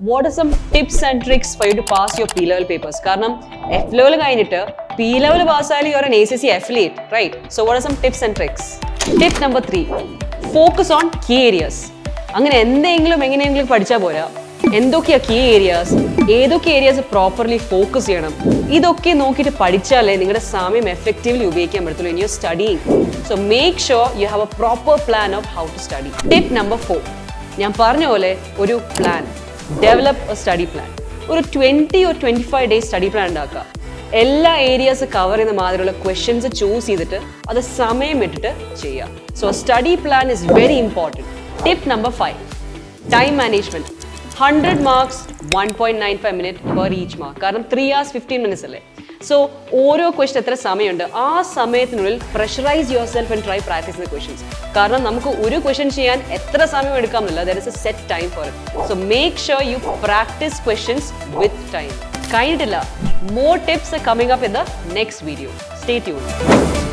what are some tips and tricks for you to pass your P-level papers? കാരണം F-level കഴിഞ്ഞിട്ട് P-level പാസ്സായാലും you're an ACC affiliate, right? So what are some tips and tricks? Tip number 3, focus on key areas. അങ്ങനെ എങ്ങനെയെങ്കിലും പഠിച്ചാൽ പോരാ. എന്തൊക്കെയാ key areas, ഏതൊക്കെ areas properly focus ചെയ്യണം, ഇതൊക്കെ നോക്കിയിട്ട് പഠിച്ചാലേ നിങ്ങളുടെ സമയം എഫക്റ്റീവ്ലി ഉപയോഗിക്കാൻ പറ്റത്തുള്ളൂ in your studying. So make sure you have a proper plan of how to study. Tip number 4, ഞാൻ പറഞ്ഞ പോലെ ഒരു plan, develop a study plan. ഒരു 20 or 25 days സ്റ്റഡി പ്ലാൻ ഉണ്ടാക്കുക. എല്ലാ ഏരിയാസ് കവർ ചെയ്യുന്ന മാതിരിയുള്ള ക്വസ്റ്റ്യൻസ് ചൂസ് ചെയ്തിട്ട് അത് സമയം ഇട്ടിട്ട് ചെയ്യുക. So study plan is very important. Tip number 5, time management. 100 marks, 1.95 minutes per each mark. കാരണം 3 hours 15 minutes അല്ലേ. സോ ഓരോ ക്വസ്റ്റ്യൻ എത്ര സമയമുണ്ട്, ആ സമയത്തിനുള്ളിൽ pressurise yourself and try practise the questions. കാരണം നമുക്ക് ഒരു ക്വസ്റ്റ്യൻ ചെയ്യാൻ എത്ര സമയം എടുക്കാമെന്നില്ല. There is a set time for it. So make sure you practise questions with time. കഴിഞ്ഞിട്ടില്ല, more tips coming up in the next video. Stay tuned.